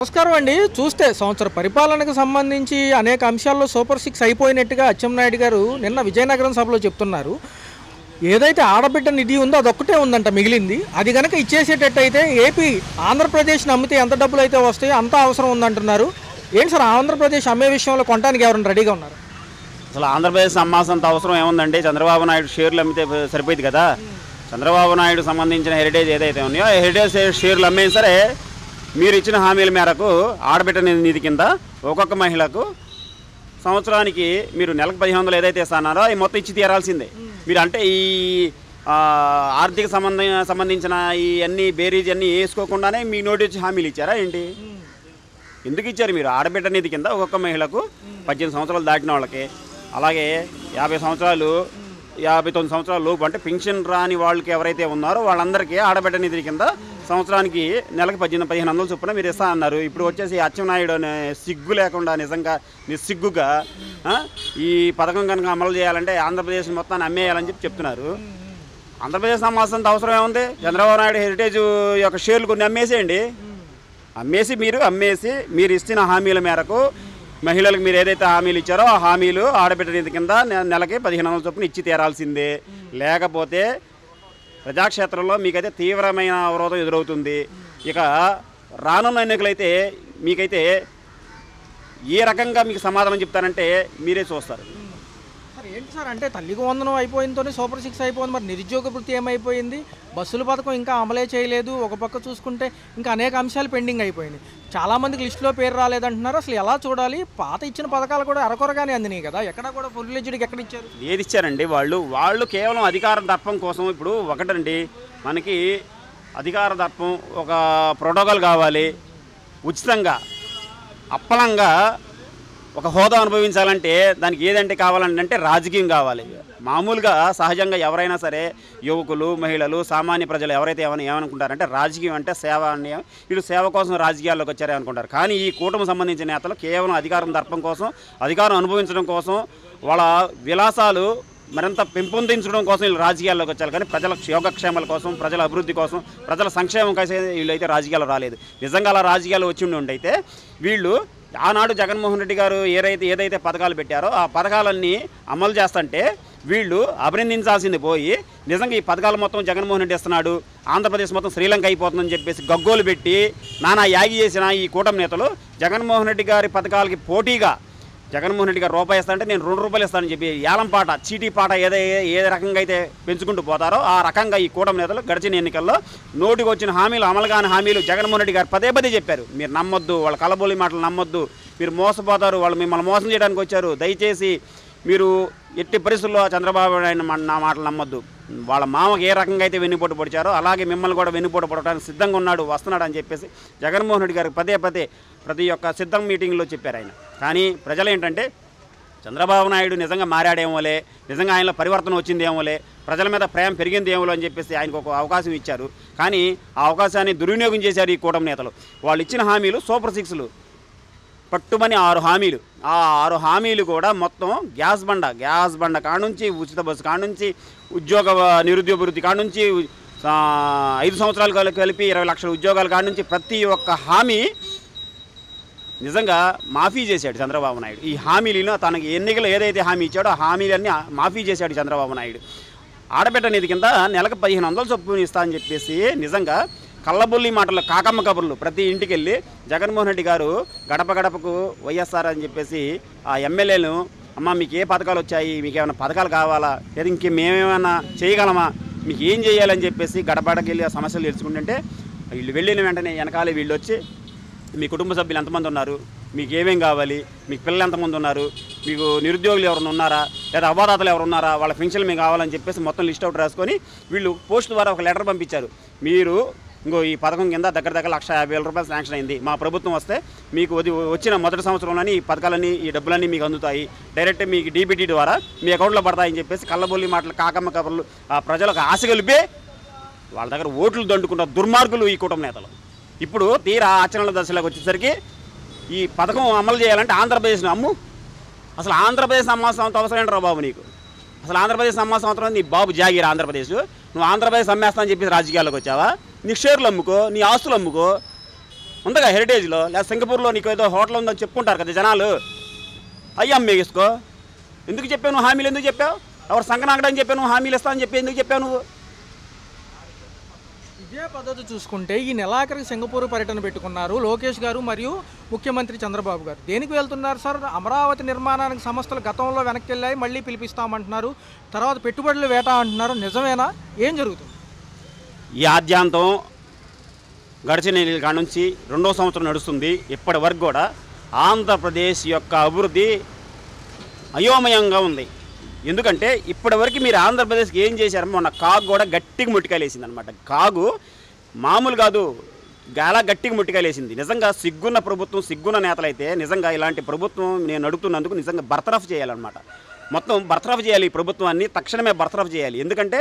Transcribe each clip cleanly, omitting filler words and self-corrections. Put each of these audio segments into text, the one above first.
నమస్కారం అండి. చూస్తే సంవత్సర పరిపాలనకు సంబంధించి అనేక అంశాల్లో సూపర్ సిక్స్ అయిపోయినట్టుగా అచ్చెన్నాయుడు గారు నిన్న విజయనగరం సభలో చెప్తున్నారు. ఏదైతే ఆడబిడ్డ నిధి ఉందో అదొక్కటే ఉందంట మిగిలింది. అది కనుక ఇచ్చేసేటట్టయితే ఏపీ ఆంధ్రప్రదేశ్ని అమ్మితే ఎంత డబ్బులు అయితే వస్తాయో అంత అవసరం ఉందంటున్నారు. ఏంటి సార్ ఆంధ్రప్రదేశ్ అమ్మే విషయంలో కొనడానికి ఎవరైనా రెడీగా ఉన్నారు? అసలు ఆంధ్రప్రదేశ్ అమ్మాల్సినంత అవసరం ఏముందండి? చంద్రబాబు నాయుడు షేర్లు అమ్మితే సరిపోయింది కదా. చంద్రబాబు నాయుడు సంబంధించిన హెరిటేజ్ ఏదైతే ఉన్నాయో హెరిటేజ్ షేర్లు అమ్మేది సరే మీరు ఇచ్చిన హామీల మేరకు ఆడబిడ్డ నిధి కింద ఒక్కొక్క మహిళకు సంవత్సరానికి మీరు నెలకు 1500 ఏదైతే ఇస్తున్నారో అవి మొత్తం ఇచ్చి తీరాల్సిందే. మీరు అంటే ఈ ఆర్థిక సంబంధించిన ఈ అన్ని బేరీజ్ అన్నీ వేసుకోకుండానే మీ నోటి వచ్చి హామీలు ఇచ్చారా ఏంటి? ఎందుకు ఇచ్చారు మీరు? ఆడబిడ్డ నిధి కింద ఒక్కొక్క మహిళకు 18 సంవత్సరాలు దాటిన వాళ్ళకి, అలాగే 50 సంవత్సరాలు 59 సంవత్సరాల లోపు అంటే పెన్షన్ రాని వాళ్ళకి ఎవరైతే ఉన్నారో వాళ్ళందరికీ ఆడబిడ్డ నిధి కింద సంవత్సరానికి నెలకు 1500 చొప్పున మీరు ఇస్తా అన్నారు. ఇప్పుడు వచ్చేసి అచ్చెన్నాయుడు అనే సిగ్గు లేకుండా నిజంగా నిస్సిగ్గుగా ఈ పథకం కనుక అమలు చేయాలంటే ఆంధ్రప్రదేశ్ మొత్తాన్ని అమ్మేయాలని చెప్తున్నారు. ఆంధ్రప్రదేశ్ అమ్మాల్సినంత అవసరం ఏముంది? చంద్రబాబు నాయుడు హెరిటేజ్ యొక్క షేర్లు కొన్ని అమ్మేసేయండి. అమ్మేసి మీరు ఇచ్చిన హామీల మేరకు మహిళలకు మీరు ఏదైతే హామీలు ఇచ్చారో ఆ హామీలు ఆడబిడ్డ నిధి కింద నెలకి 1500 చొప్పున ఇచ్చి తీరాల్సిందే. లేకపోతే ప్రజాక్షేత్రంలో మీకైతే తీవ్రమైన అవరోధం ఎదురవుతుంది. ఇక రానున్న ఎన్నికలైతే మీకైతే ఏ రకంగా మీకు సమాధానం చెప్తారంటే మీరే చూస్తారు. సార్ ఏంటి సార్ అంటే తల్లికి వందనం అయిపోయిందోనే సూపర్ సిక్స్ అయిపోయింది, మరి నిరుద్యోగ వృత్తి ఏమైపోయింది? బస్సుల పథకం ఇంకా అమలే చేయలేదు. ఒక పక్క చూసుకుంటే ఇంకా అనేక అంశాలు పెండింగ్ అయిపోయింది. చాలామందికి లిస్టులో పేరు రాలేదంటున్నారు. అసలు ఎలా చూడాలి? పాత ఇచ్చిన పథకాలు కూడా అరకొరగానే అందినాయి కదా, ఎక్కడ కూడా ఫుల్ ఫ్లెడ్జ్డ్కి ఎక్కడ ఇచ్చారు? ఏది ఇచ్చారండి? వాళ్ళు కేవలం అధికార దర్పం కోసం. ఇప్పుడు ఒకటండి, మనకి అధికార దర్పం ఒక ప్రోటోకాల్ కావాలి, ఉచితంగా అప్పలంగా ఒక హోదా అనుభవించాలంటే దానికి ఏదంటే కావాలంటే రాజకీయం కావాలి. మామూలుగా సహజంగా ఎవరైనా సరే యువకులు, మహిళలు, సామాన్య ప్రజలు ఎవరైతే ఏమనుకుంటారంటే రాజకీయం అంటే సేవ అని, వీళ్ళు సేవ కోసం రాజకీయాల్లోకి వచ్చారే అనుకుంటారు. కానీ ఈ కూటమికి సంబంధించిన నేతలు కేవలం అధికారం దర్పం కోసం, అధికారం అనుభవించడం కోసం, వాళ్ళ విలాసాలు మరింత పెంపొందించడం కోసం వీళ్ళు రాజకీయాల్లోకి వచ్చారు. కానీ ప్రజల యోగక్షేమాల కోసం, ప్రజల అభివృద్ధి కోసం, ప్రజల సంక్షేమం కోసం వీళ్ళైతే రాజకీయాలు రాలేదు. నిజంగా అలా రాజకీయాలు వచ్చి ఉండైతే వీళ్ళు ఆనాడు జగన్మోహన్ రెడ్డి గారు ఏదైతే పథకాలు పెట్టారో ఆ పథకాలన్నీ అమలు చేస్తుంటే వీళ్ళు అభినందించాల్సింది పోయి నిజంగా ఈ పథకాలు మొత్తం జగన్మోహన్ రెడ్డి ఇస్తున్నాడు, ఆంధ్రప్రదేశ్ మొత్తం శ్రీలంక అయిపోతుందని చెప్పేసి గగ్గోలు పెట్టి నానా యాగి చేసిన ఈ కూటమి నేతలు జగన్మోహన్ రెడ్డి గారి పథకాలకి పోటీగా జగన్మోహన్ రెడ్డి గారు రూపాయి ఇస్తానంటే నేను 2 రూపాయలు ఇస్తానని చెప్పి ఏలంపాట, చీటీ పాట ఏ రకంగా అయితే పెంచుకుంటూ పోతారో ఆ రకంగా ఈ కూటమి నేతలు గడిచిన ఎన్నికల్లో నోటికి వచ్చిన హామీలు, అమలు కాని హామీలు జగన్మోహన్ రెడ్డి గారు పదే చెప్పారు. మీరు నమ్మొద్దు, వాళ్ళ కలబోలి మాటలు నమ్మొద్దు, మీరు మోసపోతారు, వాళ్ళు మిమ్మల్ని మోసం చేయడానికి వచ్చారు, దయచేసి మీరు ఎట్టి పరిస్థితుల్లో చంద్రబాబు నాయుడు నా మాటలు నమ్మొద్దు. వాళ్ళ మామకి ఏ రకంగా అయితే వెన్నుపోటు పొడిచారో అలాగే మిమ్మల్ని కూడా వెన్నుపోటు పొడవడానికి సిద్ధంగా వస్తున్నాడు అని చెప్పేసి జగన్మోహన్ రెడ్డి గారికి పదే ప్రతి ఒక్క సిద్ధం మీటింగ్లో చెప్పారు ఆయన. కానీ ప్రజలు ఏంటంటే చంద్రబాబు నాయుడు నిజంగా మారాడేమోలే, నిజంగా ఆయనలో పరివర్తన వచ్చిందేమోలే, ప్రజల మీద ప్రేమ పెరిగిందేమో అని చెప్పేసి ఆయనకు ఒక అవకాశం ఇచ్చారు. కానీ ఆ అవకాశాన్ని దుర్వినియోగం చేశారు ఈ కూటమి నేతలు. వాళ్ళు ఇచ్చిన హామీలు సూపర్ సిక్స్లు పట్టుమని 6 హామీలు. ఆ 6 హామీలు కూడా మొత్తం గ్యాస్ బండ కానుంచి, ఉచిత బస్సు కానుంచి, నిరుద్యోగ వృత్తి కానుంచి, 5 సంవత్సరాలు కలిపి 20 లక్షల ఉద్యోగాల కానుంచి ప్రతి ఒక్క హామీ నిజంగా మాఫీ చేశాడు చంద్రబాబు నాయుడు. ఈ హామీలను తనకి ఎన్నికలు ఏదైతే హామీ ఇచ్చాడో ఆ హామీలన్నీ మాఫీ చేశాడు చంద్రబాబు నాయుడు. ఆడబిడ్డ నిధి కింద నెలకు 1500 చొప్పున ఇస్తా అని చెప్పేసి నిజంగా కళ్ళబొల్లి మాటలు, కాకమ్మ కబుర్లు ప్రతి ఇంటికి వెళ్ళి జగన్మోహన్ రెడ్డి గారు గడపకు వైఎస్ఆర్ అని చెప్పేసి ఆ ఎమ్మెల్యేలు, అమ్మ మీకు ఏ పథకాలు వచ్చాయి, మీకు ఏమైనా పథకాలు కావాలా, లేదా ఇంకేమేమైనా చేయగలమా, మీకు ఏం చేయాలని చెప్పేసి గడపకి వెళ్ళి ఆ సమస్యలు తెలుసుకుంటుంటే వీళ్ళు వెళ్ళిన వెంటనే వెనకాలే వీళ్ళు వచ్చి మీ కుటుంబ సభ్యులు ఎంతమంది ఉన్నారు, మీకు ఏమేం కావాలి, మీకు పిల్లలు ఎంతమంది ఉన్నారు, మీకు నిరుద్యోగులు ఎవరైనా ఉన్నారా, లేదా అవ్వాదాతలు ఎవరు ఉన్నారా, వాళ్ళ పెన్షన్లు మీకు కావాలని చెప్పేసి మొత్తం లిస్ట్ అవుట్ రాసుకొని వీళ్ళు పోస్ట్ ద్వారా ఒక లెటర్ పంపించారు. మీరు ఈ పథకం కింద దగ్గర 1,50,000 రూపాయలు శాంక్షన్ అయింది, మా ప్రభుత్వం వస్తే మీకు వచ్చిన మొదటి సంవత్సరంలోని ఈ పథకాలన్నీ, ఈ డబ్బులన్నీ మీకు అందుతాయి, డైరెక్ట్ మీకు డీబీటీ ద్వారా మీ అకౌంట్లో పడతాయని చెప్పేసి కళ్ళబొల్లి మాటలు, కాకమ్మ కబుర్లు ఆ ప్రజలకు ఆశ కలిపే వాళ్ళ దగ్గర ఓట్లు దండుకున్న దుర్మార్గులు ఈ కూటమి నేతలు. ఇప్పుడు తీరా ఆచరణల దశలోకి వచ్చేసరికి ఈ పథకం అమలు చేయాలంటే ఆంధ్రప్రదేశ్ని అమ్ము. అసలు ఆంధ్రప్రదేశ్ అమ్మాల్సిన అవసరం ఏంటరా బాబు నీకు? అసలు ఆంధ్రప్రదేశ్ అమ్మాల్సిన అవసరం నీ బాబు జాగీరా ఆంధ్రప్రదేశ్. నువ్వు ఆంధ్రప్రదేశ్ అమ్మేస్తా అని చెప్పేసి రాజకీయాల్లోకి వచ్చావా? నీ షేర్లు అమ్ముకో, నీ ఆస్తులు అమ్ముకో. ఉందిగా హెరిటేజ్లో, లేదా సింగపూర్లో నీకు ఏదో హోటల్ ఉందని చెప్పుకుంటారు కదా జనాలు. అయ్యి అమ్మేసుకో. ఎందుకు చెప్పావు నువ్వు హామీలు? ఎందుకు చెప్పావు? ఎవరు సంగనాగడని చెప్పావు నువ్వు హామీలు ఇస్తా అని చెప్పి ఎందుకు చెప్పావు నువ్వు? ఇదే పద్ధతి చూసుకుంటే ఈ నెలాఖరికి సింగపూర్ పర్యటన పెట్టుకున్నారు లోకేష్ గారు మరియు ముఖ్యమంత్రి చంద్రబాబు గారు. దేనికి వెళ్తున్నారు సార్? అమరావతి నిర్మాణానికి సంస్థలు గతంలో వెనక్కి వెళ్ళాయి, మళ్ళీ పిలిపిస్తామంటున్నారు, తర్వాత పెట్టుబడులు వేట అంటున్నారు. నిజమేనా? ఏం జరుగుతుంది? ఈ ఆద్యాంతం గడిచిన కాడ నుంచి 2వ సంవత్సరం నడుస్తుంది. ఇప్పటి వరకు కూడా ఆంధ్రప్రదేశ్ యొక్క అభివృద్ధి అయోమయంగా ఉంది. ఎందుకంటే ఇప్పటివరకు మీరు ఆంధ్రప్రదేశ్కి ఏం చేశారు? మొన్న కాగు కూడా గట్టిగా ముట్టికాయలేసింది అనమాట. కాగు మామూలు కాదు, గాలా గట్టిగా ముట్టికాయలేసింది. నిజంగా సిగ్గున్న ప్రభుత్వం, సిగ్గున్న నేతలైతే నిజంగా ఇలాంటి ప్రభుత్వం నేను అడుగుతున్నందుకు నిజంగా బర్తరఫ్ చేయాలన్నమాట. మొత్తం బర్తరఫ్ చేయాలి, ఈ ప్రభుత్వాన్ని తక్షణమే బర్తరఫ్ చేయాలి. ఎందుకంటే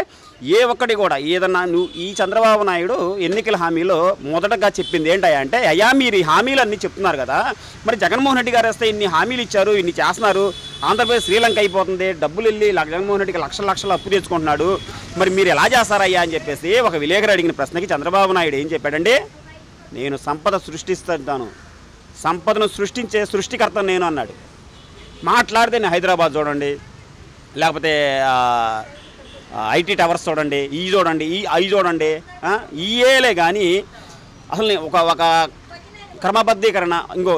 ఏ ఒక్కటి కూడా ఏదన్నా నువ్వు ఈ చంద్రబాబు నాయుడు ఎన్నికల హామీలో మొదటగా చెప్పింది ఏంటయ్యా అంటే, అయ్యా మీరు ఈ హామీలన్నీ చెప్తున్నారు కదా, మరి జగన్మోహన్ రెడ్డి గారు వస్తే ఇన్ని హామీలు ఇచ్చారు, ఇన్ని చేస్తున్నారు, ఆంధ్రప్రదేశ్ శ్రీలంక అయిపోతుంది, డబ్బులు వెళ్ళి జగన్మోహన్ రెడ్డికి లక్షలు అప్పు తెచ్చుకుంటున్నాడు, మరి మీరు ఎలా చేస్తారయ్యా అని చెప్పేసి ఒక విలేకరు అడిగిన ప్రశ్నకి చంద్రబాబు నాయుడు ఏం చెప్పాడండి? నేను సంపద సృష్టిస్తాను, సంపదను సృష్టించే సృష్టికర్త నేను అన్నాడు. మాట్లాడితే నేను హైదరాబాద్ చూడండి, లేకపోతే ఐటీ టవర్స్ చూడండి, ఈ చూడండి, అవి చూడండి, ఇయేలే కానీ అసలు ఒక క్రమబద్ధీకరణ ఇంకో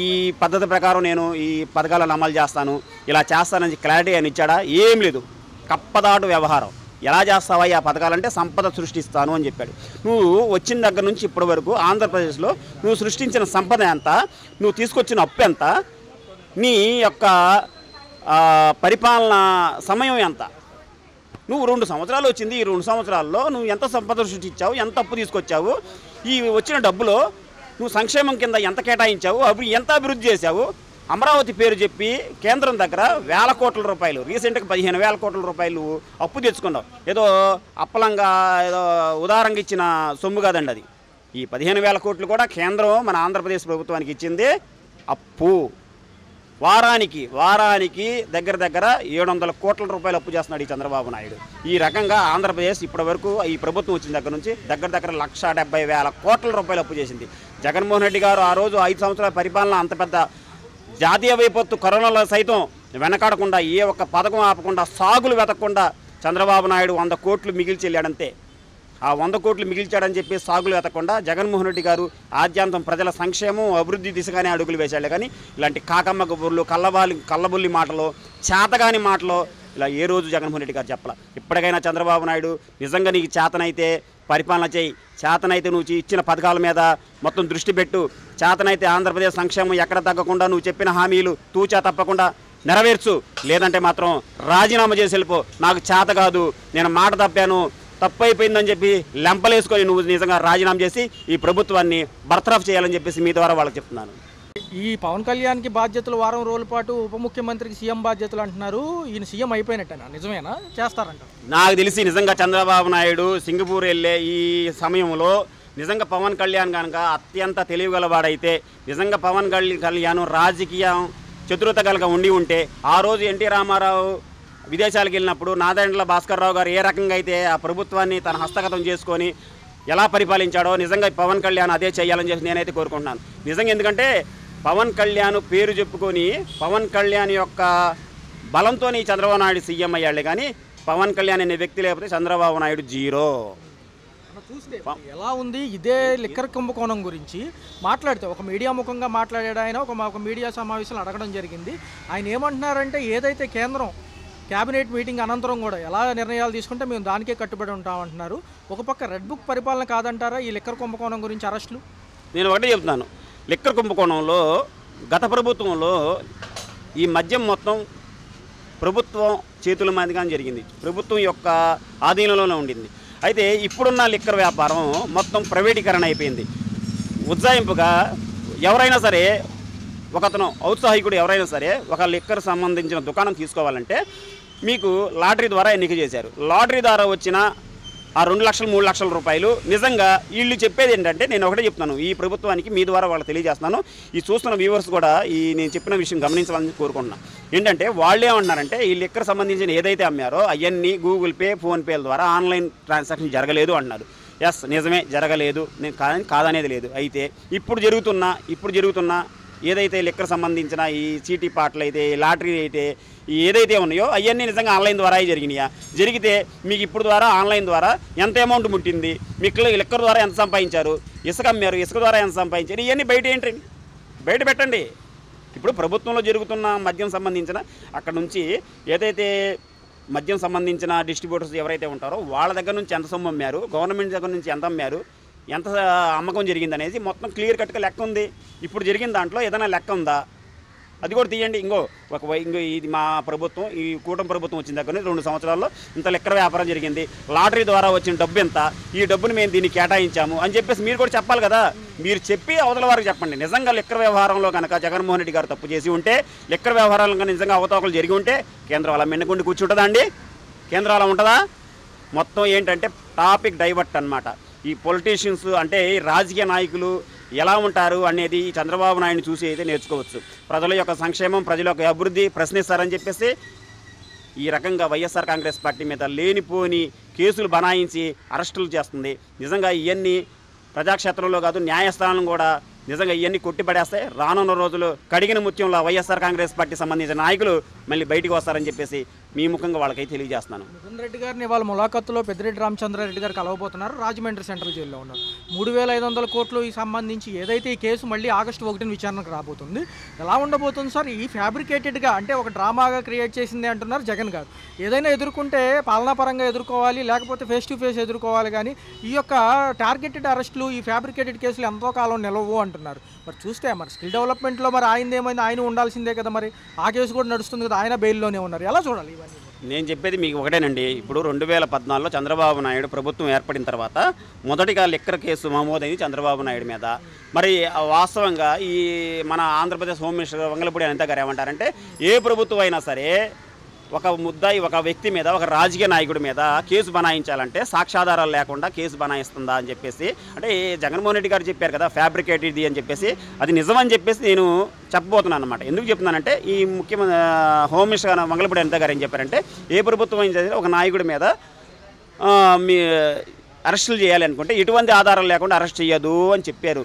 ఈ పద్ధతి ప్రకారం నేను ఈ పథకాలను అమలు చేస్తాను, ఇలా చేస్తానని క్లారిటీ అని ఇచ్చాడా? ఏం లేదు, కప్పదాటు వ్యవహారం. ఎలా చేస్తావా ఆ పథకాలంటే సంపద సృష్టిస్తాను అని చెప్పాడు. నువ్వు వచ్చిన దగ్గర నుంచి ఇప్పటి వరకు ఆంధ్రప్రదేశ్లో నువ్వు సృష్టించిన సంపద ఎంత, నువ్వు తీసుకొచ్చిన అప్పు ఎంత, నీ యొక్క పరిపాలన సమయం ఎంత? నువ్వు 2 సంవత్సరాలు వచ్చింది, ఈ 2 సంవత్సరాల్లో నువ్వు ఎంత సంపద సృష్టించావు, ఎంత అప్పు తీసుకొచ్చావు, ఈ వచ్చిన డబ్బులో నువ్వు సంక్షేమం కింద ఎంత కేటాయించావు, ఎంత అభివృద్ధి చేశావు? అమరావతి పేరు చెప్పి కేంద్రం దగ్గర వేల కోట్ల రూపాయలు, రీసెంట్గా 15,000 కోట్ల రూపాయలు అప్పు తెచ్చుకున్నావు. ఏదో అప్పలంగా ఏదో ఉదారంగా ఇచ్చిన సొమ్ము కాదండి అది. ఈ 15,000 కోట్లు కూడా కేంద్రం మన ఆంధ్రప్రదేశ్ ప్రభుత్వానికి ఇచ్చింది అప్పు. వారానికి దగ్గర 700 కోట్ల రూపాయలు అప్పు చేస్తున్నాడు ఈ చంద్రబాబు నాయుడు. ఈ రకంగా ఆంధ్రప్రదేశ్ ఇప్పటి వరకు ఈ ప్రభుత్వం వచ్చిన దగ్గర నుంచి దగ్గర 1,70,000 కోట్ల రూపాయలు అప్పు చేసింది. జగన్మోహన్ రెడ్డి గారు ఆ రోజు 5 సంవత్సరాల పరిపాలన అంత పెద్ద జాతీయ విపత్తు కరోనాలో సైతం వెనకాడకుండా, ఏ ఒక్క పథకం ఆపకుండా, సాగులు వెతకకుండా చంద్రబాబు నాయుడు 100 కోట్లు మిగిల్చి వెళ్ళాడంతే. ఆ 100 కోట్లు మిగిల్చాడని చెప్పి సాగులు వెతకుండా జగన్మోహన్ రెడ్డి గారు ఆద్యాంతం ప్రజల సంక్షేమం అభివృద్ధి దిశగానే అడుగులు వేశాడు. కానీ ఇలాంటి కాకమ్మ కబుర్లు, కల్లబుల్లి మాటలు, చేతగాని మాటలు ఇలా ఏ రోజు జగన్మోహన్ రెడ్డి గారు చెప్పాల. ఇప్పటికైనా చంద్రబాబు నాయుడు నిజంగా నీకు చేతనైతే పరిపాలన చేయి, చేతనైతే నువ్వు ఇచ్చిన పథకాల మీద మొత్తం దృష్టి పెట్టు, చేతనైతే ఆంధ్రప్రదేశ్ సంక్షేమం ఎక్కడ తగ్గకుండా నువ్వు చెప్పిన హామీలు తూచా తప్పకుండా నెరవేర్చు. లేదంటే మాత్రం రాజీనామా చేసి వెళ్ళిపో. నాకు చేత కాదు, నేను మాట తప్పాను, తప్పైపోయిందని చెప్పి లెంపలేసుకొని నువ్వు నిజంగా రాజీనామా చేసి ఈ ప్రభుత్వాన్ని బర్తరఫ్ చేయాలని చెప్పేసి మీ ద్వారా వాళ్ళకి చెప్తున్నాను. ఈ పవన్ కళ్యాణ్కి బాధ్యతలు వారం రోజుల పాటు, ఉప ముఖ్యమంత్రికి సీఎం బాధ్యతలు అంటున్నారు. ఈయన సీఎం అయిపోయినట్టేనా? నిజమేనా? చేస్తారంట? నాకు తెలిసి నిజంగా చంద్రబాబు నాయుడు సింగపూర్ వెళ్ళే ఈ సమయంలో నిజంగా పవన్ కళ్యాణ్ కనుక అత్యంత తెలివిగలవాడైతే, నిజంగా పవన్ కళ్యాణ్ రాజకీయం చతురత కనుక ఉంటే ఆ రోజు ఎన్టీ రామారావు విదేశాలకు వెళ్ళినప్పుడు నాదెండ్ల భాస్కర్ రావు గారు ఏ రకంగా అయితే ఆ ప్రభుత్వాన్ని తన హస్తగతం చేసుకొని ఎలా పరిపాలించాడో నిజంగా పవన్ కళ్యాణ్ అదే చేయాలని చెప్పి నేనైతే కోరుకుంటున్నాను. నిజంగా ఎందుకంటే పవన్ కళ్యాణ్ పేరు చెప్పుకొని పవన్ కళ్యాణ్ యొక్క బలంతోనే చంద్రబాబు నాయుడు సీఎం అయ్యాడు. కానీ పవన్ కళ్యాణ్ అనే వ్యక్తి లేకపోతే చంద్రబాబు నాయుడు జీరో. చూస్తే ఎలా ఉంది? ఇదే లిక్కర్ కుంభకోణం గురించి మాట్లాడితే ఒక మీడియా ముఖంగా మాట్లాడాడు ఆయన. ఒక మీడియా సమావేశంలో అడగడం జరిగింది. ఆయన ఏమంటున్నారంటే, ఏదైతే కేంద్రం క్యాబినెట్ మీటింగ్ అనంతరం కూడా ఎలా నిర్ణయాలు తీసుకుంటే మేము దానికే కట్టుబడి ఉంటామంటున్నారు. ఒక పక్క రెడ్ బుక్ పరిపాలన కాదంటారా ఈ లిక్కర్ కుంభకోణం గురించి అరెస్టులు? నేను ఒకటే చెప్తున్నాను, లిక్కర్ కుంభకోణంలో గత ప్రభుత్వంలో ఈ మద్యం మొత్తం ప్రభుత్వం చేతుల మీదుగానే జరిగింది, ప్రభుత్వం యొక్క ఆధీనంలోనే ఉండింది. అయితే ఇప్పుడున్న లిక్కర్ వ్యాపారం మొత్తం ప్రైవేటీకరణ అయిపోయింది. ఉజ్జాయింపుగా ఎవరైనా సరే, ఒకతను ఔత్సాహికుడు ఎవరైనా సరే ఒక లిక్కర్ సంబంధించిన దుకాణం తీసుకోవాలంటే మీకు లాటరీ ద్వారా ఎన్నిక చేశారు. లాటరీ ద్వారా వచ్చిన ఆ 2 లక్షలు 3 లక్షల రూపాయలు నిజంగా వీళ్ళు చెప్పేది ఏంటంటే, నేను ఒకటే చెప్తున్నాను, ఈ ప్రభుత్వానికి మీ ద్వారా వాళ్ళకి తెలియజేస్తున్నాను, ఈ చూస్తున్న వ్యూవర్స్ కూడా ఈ నేను చెప్పిన విషయం గమనించాలని కోరుకుంటున్నాను. ఏంటంటే వాళ్ళు ఏమంటున్నారంటే, ఈ లిక్కర్ సంబంధించిన ఏదైతే అమ్మారో అవన్నీ గూగుల్ పే, ఫోన్పేల ద్వారా ఆన్లైన్ ట్రాన్సాక్షన్ జరగలేదు అంటున్నారు. ఎస్ నిజమే జరగలేదు, నేను కాదనేది లేదు. అయితే ఇప్పుడు జరుగుతున్న ఏదైతే లిక్కర్ సంబంధించిన ఈ చీటీ పాటలు అయితే, లాటరీ అయితే, ఏదైతే ఉన్నాయో అవన్నీ నిజంగా ఆన్లైన్ ద్వారా జరిగినాయా? జరిగితే మీకు ఇప్పుడు ద్వారా ఆన్లైన్ ద్వారా ఎంత అమౌంట్ ముట్టింది, మీకు లిక్కర్ ద్వారా ఎంత సంపాదించారు, ఇసుక అమ్మారు, ఇసుక ద్వారా ఎంత సంపాదించారు, ఇవన్నీ బయట ఏంటండి, బయట పెట్టండి. ఇప్పుడు ప్రభుత్వంలో జరుగుతున్న మద్యం సంబంధించిన అక్కడ నుంచి ఏదైతే మద్యం సంబంధించిన డిస్ట్రిబ్యూటర్స్ ఎవరైతే ఉంటారో వాళ్ళ దగ్గర నుంచి ఎంత సొమ్ము అమ్మారు, గవర్నమెంట్ దగ్గర నుంచి ఎంత అమ్మారు, ఎంత అమ్మకం జరిగింది అనేది మొత్తం క్లియర్ కట్గా లెక్క ఉంది. ఇప్పుడు జరిగిన దాంట్లో ఏదైనా లెక్క ఉందా అది కూడా తీయండి. ఇంకో ఇది మా ప్రభుత్వం, ఈ కూటమి ప్రభుత్వం వచ్చిన దగ్గర 2 సంవత్సరాల్లో ఇంత లిక్కర్ వ్యాపారం జరిగింది, లాటరీ ద్వారా వచ్చిన డబ్బు ఎంత, ఈ డబ్బుని మేము దీన్ని కేటాయించాము అని చెప్పేసి మీరు కూడా చెప్పాలి కదా. మీరు చెప్పి అవతల వారికి చెప్పండి. నిజంగా లిక్కర్ వ్యవహారంలో కనుక జగన్మోహన్ రెడ్డి గారు తప్పు చేసి ఉంటే, లిక్కర్ వ్యవహారాలు కనుక నిజంగా అవతవకలు జరిగి ఉంటే కేంద్రం అలా మిన్నగుండి కూర్చుంటుందా అండి? కేంద్రం అలా ఉంటుందా? మొత్తం ఏంటంటే టాపిక్ డైవర్ట్ అన్నమాట. ఈ పొలిటీషియన్స్ అంటే రాజకీయ నాయకులు ఎలా ఉంటారు అనేది చంద్రబాబు నాయుడిని చూసి అయితే నేర్చుకోవచ్చు. ప్రజల యొక్క సంక్షేమం, ప్రజల యొక్క అభివృద్ధి ప్రశ్నిస్తారని చెప్పేసి ఈ రకంగా వైఎస్ఆర్ కాంగ్రెస్ పార్టీ మీద లేనిపోని కేసులు బనాయించి అరెస్టులు చేస్తుంది. నిజంగా ఇవన్నీ ప్రజాక్షేత్రంలో కాదు, న్యాయస్థానం కూడా నిజంగా ఇవన్నీ కొట్టిపడేస్తాయి. రానున్న రోజులు కడిగిన ముత్యంలో వైఎస్ఆర్ కాంగ్రెస్ పార్టీ సంబంధించిన నాయకులు మళ్ళీ బయటికి వస్తారని చెప్పేసి మీ ముఖంగా వాళ్ళకైతే తెలియజేస్తున్నాను. మిథున్ రెడ్డి గారిని ఇవాళ ములాఖత్తులో పెద్దిరెడ్డి రామచంద్రారెడ్డి గారు కలవబోతున్నారు. రాజమండ్రి సెంట్రల్ జైల్లో ఉన్నారు. 3,500 కోట్లు ఈ సంబంధించి ఏదైతే ఈ కేసు మళ్ళీ ఆగస్టు 1 విచారణకు రాబోతుంది. ఎలా ఉండబోతుంది సార్? ఈ ఫ్యాబ్రికేటెడ్గా అంటే ఒక డ్రామాగా క్రియేట్ చేసింది అంటున్నారు జగన్ గారు. ఏదైనా ఎదుర్కొంటే పాలనాపరంగా ఎదుర్కోవాలి, లేకపోతే ఫేస్ టు ఫేస్ ఎదుర్కోవాలి. కానీ ఈ యొక్క టార్గెటెడ్ అరెస్టులు, ఈ ఫ్యాబ్రికేటెడ్ కేసులు ఎంతో కాలం నిలవు అంటున్నారు. మరి చూస్తే మరి స్కిల్ డెవలప్మెంట్లో మరి ఆయన ఏమైంది, ఆయన ఉండాల్సిందే కదా, మరి ఆ కేసు కూడా నడుస్తుంది కదా, ఆయన బెయిల్లోనే ఉన్నారు. ఎలా చూడాలి ఇవన్నీ? నేను చెప్పేది మీకు ఒకటేనండి. ఇప్పుడు 2014లో చంద్రబాబు నాయుడు ప్రభుత్వం ఏర్పడిన తర్వాత మొదటిగా లిక్కర్ కేసు నమోదైంది చంద్రబాబు నాయుడు మీద. మరి వాస్తవంగా ఈ మన ఆంధ్రప్రదేశ్ హోమ్ మినిస్టర్ వంగలపూడి అనిత గారు ఏమంటారంటే, ఏ ప్రభుత్వం అయినా సరే ఒక ముద్దాయి, ఒక వ్యక్తి మీద, ఒక రాజకీయ నాయకుడి మీద కేసు బనాయించాలంటే సాక్ష్యాధారాలు లేకుండా కేసు బనాయిస్తుందా అని చెప్పేసి, అంటే జగన్మోహన్ రెడ్డి గారు చెప్పారు కదా ఫ్యాబ్రికేటెడ్ అని చెప్పేసి, అది నిజమని చెప్పేసి నేను చెప్పబోతున్నాను అనమాట. ఎందుకు చెప్తున్నానంటే, ఈ ముఖ్యమంత్రి హోమ్ మినిస్టర్ మంగళపూడి అనిత గారు ఏం చెప్పారంటే, ఏ ప్రభుత్వం అయినా సరే ఒక నాయకుడి మీద మీ అరెస్టులు చేయాలి అనుకుంటే ఎటువంటి ఆధారాలు లేకుండా అరెస్ట్ చేయదు అని చెప్పారు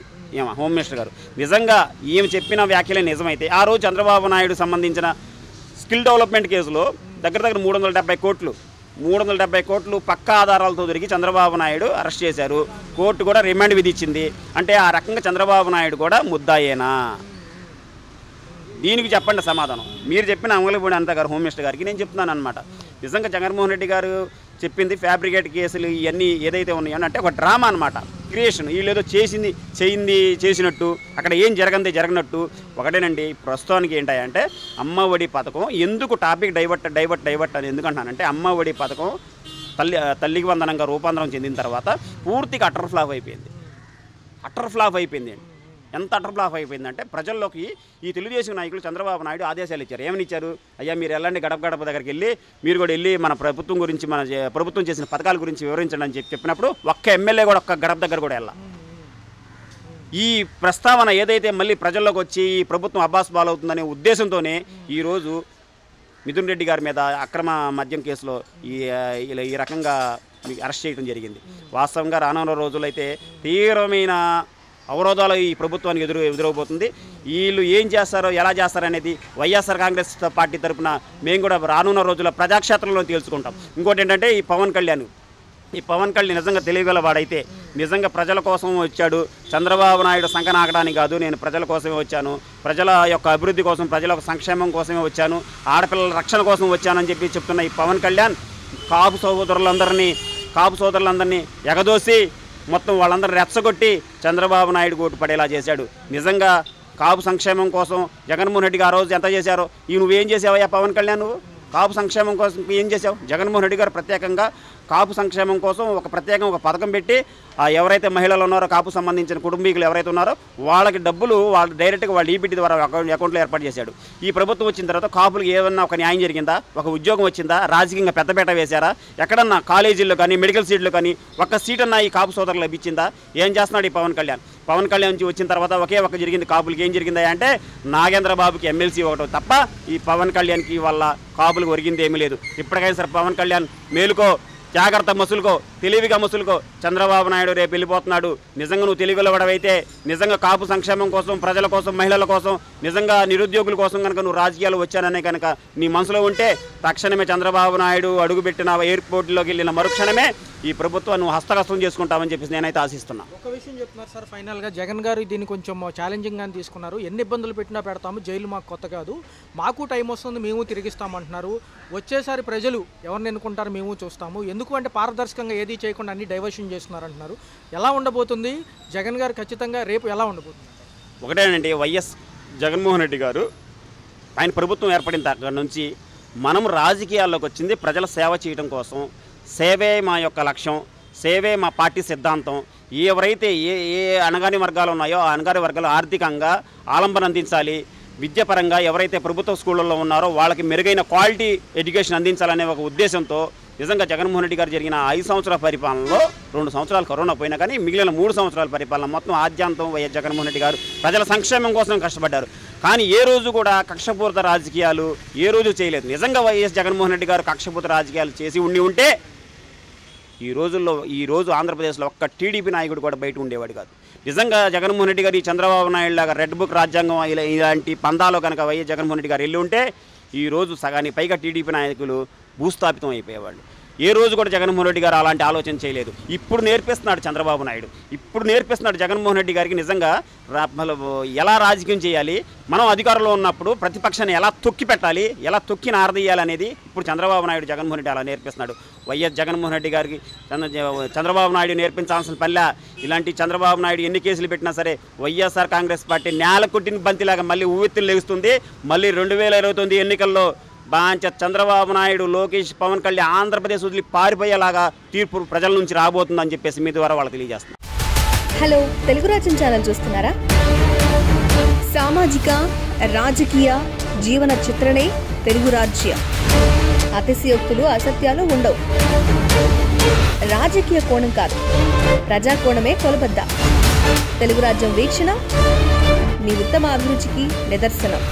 హోమ్ మినిస్టర్ గారు. నిజంగా ఈమె చెప్పిన వ్యాఖ్యలే నిజమైతే ఆ రోజు చంద్రబాబు నాయుడు సంబంధించిన స్కిల్ డెవలప్మెంట్ కేసులో దగ్గర 370 కోట్లు పక్కా ఆధారాలతో దొరికి చంద్రబాబు నాయుడు అరెస్ట్ చేశారు. కోర్టు కూడా రిమాండ్ విధించింది. అంటే ఆ రకంగా చంద్రబాబు నాయుడు కూడా ముద్దాయేనా? దీనికి చెప్పండి సమాధానం. మీరు చెప్పిన అంగళపూడి అనిత గారు హోమ్ మినిస్టర్ గారికి నేను చెప్తున్నాను అనమాట. నిజంగా జగన్మోహన్ రెడ్డి గారు చెప్పింది ఫ్యాబ్రికేట్ కేసులు ఇవన్నీ ఏదైతే ఉన్నాయో అంటే ఒక డ్రామా అనమాట, క్రియేషన్. వీళ్ళేదో చేసినట్టు, అక్కడ ఏం జరగనట్టు. ఒకటేనండి, ప్రస్తుతానికి ఏంటంటే అమ్మ ఒడి పథకం ఎందుకు టాపిక్ డైవర్ట్ అని ఎందుకంటానంటే, అమ్మ ఒడి పథకం తల్లికి వందనంగా రూపాంతరం చెందిన తర్వాత పూర్తిగా అటర్ ఫ్లాప్ అయిపోయింది. ఎంత అటర్ ఫ్లాప్ అయిపోయిందంటే, ప్రజల్లోకి ఈ తెలుగుదేశం నాయకులు చంద్రబాబు నాయుడు ఆదేశాలు ఇచ్చారు. ఏమని ఇచ్చారు? అయ్యా మీరు వెళ్ళండి, గడప దగ్గరికి వెళ్ళి మీరు కూడా వెళ్ళి మన ప్రభుత్వం గురించి, మన ప్రభుత్వం చేసిన పథకాల గురించి వివరించండి అని చెప్పినప్పుడు ఒక్క ఎమ్మెల్యే కూడా ఒక్క గడప దగ్గర కూడా వెళ్ళా. ఈ ప్రస్తావన ఏదైతే మళ్ళీ ప్రజల్లోకి వచ్చి ఈ ప్రభుత్వం అబ్బాస్ బాలవుతుందనే ఉద్దేశంతోనే ఈరోజు మిథున్ రెడ్డి గారి మీద అక్రమ మద్యం కేసులో ఈ రకంగా అరెస్ట్ చేయడం జరిగింది. వాస్తవంగా రానున్న రోజులైతే తీవ్రమైన అవరోధాలు ఈ ప్రభుత్వానికి ఎదురవబోతుంది. వీళ్ళు ఏం చేస్తారో, ఎలా చేస్తారనేది వైఎస్ఆర్ కాంగ్రెస్ పార్టీ తరఫున మేము కూడా రానున్న రోజుల్లో ప్రజాక్షేత్రంలో తేల్చుకుంటాం. ఇంకోటి ఏంటంటే, ఈ పవన్ కళ్యాణ్ నిజంగా తెలియగల వాడైతే, నిజంగా ప్రజల కోసం వచ్చాడు. చంద్రబాబు నాయుడు సంకనాకడానికి కాదు, నేను ప్రజల కోసమే వచ్చాను, ప్రజల యొక్క అభివృద్ధి కోసం, ప్రజల యొక్క సంక్షేమం కోసమే వచ్చాను, ఆడపిల్లల రక్షణ కోసం వచ్చానని చెప్తున్న ఈ పవన్ కళ్యాణ్ కాపు సోదరులందరినీ ఎగదోసి మొత్తం వాళ్ళందరూ రెచ్చగొట్టి చంద్రబాబు నాయుడు ఓటు పడేలా చేశాడు. నిజంగా కాపు సంక్షేమం కోసం జగన్మోహన్ రెడ్డి గారు ఆ రోజు ఎంత చేశారో, నువ్వేం చేసావయ్యా పవన్ కళ్యాణ్? నువ్వు కాపు సంక్షేమం కోసం ఏం చేసావు? జగన్మోహన్ రెడ్డి గారు ప్రత్యేకంగా కాపు సంక్షేమం కోసం ఒక పథకం పెట్టి ఎవరైతే మహిళలు ఉన్నారో, కాపు సంబంధించిన కుటుంబీకులు ఎవరైతే ఉన్నారో వాళ్ళకి డబ్బులు వాళ్ళు డైరెక్ట్గా వాళ్ళ ఈబీటీ ద్వారా అకౌంట్లో ఏర్పాటు చేశాడు. ఈ ప్రభుత్వం వచ్చిన తర్వాత కాపులకు ఏమన్నా ఒక న్యాయం జరిగిందా? ఒక ఉద్యోగం వచ్చిందా? రాజకీయంగా పెద్దపేట వేశారా? ఎక్కడన్నా కాలేజీల్లో కానీ, మెడికల్ సీట్లు కానీ ఒక్క సీట్ అన్నా ఈ కాపు సోదరులు లభించిందా? ఏం చేస్తున్నాడు ఈ పవన్ కళ్యాణ్ నుంచి వచ్చిన తర్వాత ఒకే జరిగింది కాపులకి. ఏం జరిగిందా అంటే, నాగేంద్ర బాబుకి ఎమ్మెల్సీ ఒకటి తప్ప ఈ పవన్ కళ్యాణ్కి వల్ల కాపులకు ఒరిగింది ఏమీ లేదు. ఇప్పటికైనా సరే పవన్ కళ్యాణ్ మేలుకో, జాగ్రత్త మసులుకో. తెలివిగా ముసులుకో. చంద్రబాబు నాయుడు రేపు వెళ్ళిపోతున్నాడు. నిజంగా నువ్వు తెలివిగలవాడవైతే, నిజంగా కాపు సంక్షేమం కోసం, ప్రజల కోసం, మహిళల కోసం, నిజంగా నిరుద్యోగుల కోసం కనుక నువ్వు రాజకీయాలు వచ్చాననే కనుక నీ మనసులో ఉంటే తక్షణమే చంద్రబాబు నాయుడు అడుగుపెట్టిన ఎయిర్పోర్ట్లోకి వెళ్ళిన మరుక్షణమే ఈ ప్రభుత్వం నువ్వు హస్తగస్తం చేసుకుంటామని చెప్పేసి నేనైతే ఆశిస్తున్నా. ఒక విషయం చెప్తున్నారు సార్, ఫైనల్గా జగన్ గారు దీన్ని కొంచెం ఛాలెంజింగ్గా తీసుకున్నారు. ఎన్ని ఇబ్బందులు పెట్టినా పెడతాము, జైలు మాకు కొత్త కాదు, మాకు టైం వస్తుంది, మేము తిరిగిస్తామంటున్నారు. వచ్చేసారి ప్రజలు ఎవరిని ఎన్నుకుంటారు మేము చూస్తాము, ఎందుకు అంటే పారదర్శకంగా ఏది చేయకుండా అన్ని డైవర్షన్ చేస్తున్నారు అంటున్నారు. ఎలా ఉండబోతుంది జగన్ గారు ఖచ్చితంగా రేపు ఎలా ఉండబోతుంది? ఒకటేనండి, వైఎస్ జగన్మోహన్ రెడ్డి గారు ఆయన ప్రభుత్వం ఏర్పడిన దగ్గర నుంచి మనం రాజకీయాల్లోకి వచ్చింది ప్రజల సేవ చేయడం కోసం. సేవే మా యొక్క లక్ష్యం, సేవే మా పార్టీ సిద్ధాంతం. ఎవరైతే ఏ అణగాని వర్గాలు ఉన్నాయో ఆ అణగాని వర్గాలు ఆర్థికంగా ఆలంబన అందించాలి. విద్యాపరంగా ఎవరైతే ప్రభుత్వ స్కూళ్ళల్లో ఉన్నారో వాళ్ళకి మెరుగైన క్వాలిటీ ఎడ్యుకేషన్ అందించాలనే ఒక ఉద్దేశంతో నిజంగా జగన్మోహన్ రెడ్డి గారు జరిగిన 5 సంవత్సరాల పరిపాలనలో 2 సంవత్సరాలు కరోనా పోయినా కానీ మిగిలిన 3 సంవత్సరాల పరిపాలన మొత్తం ఆద్యాంతం వైఎస్ జగన్మోహన్ రెడ్డి గారు ప్రజల సంక్షేమం కోసం కష్టపడ్డారు. కానీ ఏ రోజు కూడా కక్షపూరిత రాజకీయాలు ఏ రోజు చేయలేదు. నిజంగా వైఎస్ జగన్మోహన్ రెడ్డి గారు కక్షపూరిత రాజకీయాలు చేసి ఉంటే ఈ రోజు ఆంధ్రప్రదేశ్లో ఒక్క టీడీపీ నాయకుడు కూడా బయట ఉండేవాడు కాదు. నిజంగా జగన్మోహన్ రెడ్డి గారు ఈ చంద్రబాబు నాయుడు లాగా రెడ్ బుక్ రాజ్యాంగం ఇలాంటి పందాలో కనుక వైఎస్ జగన్మోహన్ రెడ్డి గారు వెళ్ళి ఉంటే ఈరోజు సగానికి పైగా టీడీపీ నాయకులు భూస్థాపితం అయిపోయేవాళ్ళు. ఏ రోజు కూడా జగన్మోహన్ రెడ్డి గారు అలాంటి ఆలోచన చేయలేదు. ఇప్పుడు నేర్పిస్తున్నాడు చంద్రబాబు నాయుడు, ఇప్పుడు నేర్పిస్తున్నాడు జగన్మోహన్ రెడ్డి గారికి నిజంగా ఎలా రాజకీయం చేయాలి, మనం అధికారంలో ఉన్నప్పుడు ప్రతిపక్షాన్ని ఎలా తొక్కి పెట్టాలి, ఎలా తొక్కి నారదీయాలి అనేది ఇప్పుడు చంద్రబాబు నాయుడు జగన్మోహన్ రెడ్డి అలా నేర్పిస్తున్నాడు. వైఎస్ జగన్మోహన్ రెడ్డి గారికి చంద్రబాబు నాయుడు నేర్పించాల్సిన పల్లె. ఇలాంటి చంద్రబాబు నాయుడు ఎన్ని కేసులు పెట్టినా సరే వైఎస్ఆర్ కాంగ్రెస్ పార్టీ నేల కొట్టిన బంతిలాగా మళ్ళీ ఉవ్వెత్తులు లెగుస్తుంది. మళ్ళీ 2029 ఎన్నికల్లో బాంచ చంద్రబాబు నాయుడు, లోకేష్, పవన్ కళ్యాణ్ ఆంధ్రప్రదేశ్ వదిలి పారిపోయేలాగా తీర్పు ప్రజల నుంచి రాబోతుందని చెప్పేసి మీ ద్వారా వాళ్ళకి తెలియజేస్తున్నాను. హలో, తెలుగు రాజ్యం ఛానల్ చూస్తున్నారా? సామాజిక, రాజకీయ, జీవన చిత్రణే తెలుగు రాజ్యం. అతిశయోక్తులు, అసత్యాలు ఉండవు. రాజకీయ కోణం కాదు, ప్రజా కోణమే కొలబద్ద. తెలుగు రాజ్యం వీక్షణ మీ ఉత్తమ అభిరుచికి నిదర్శనం.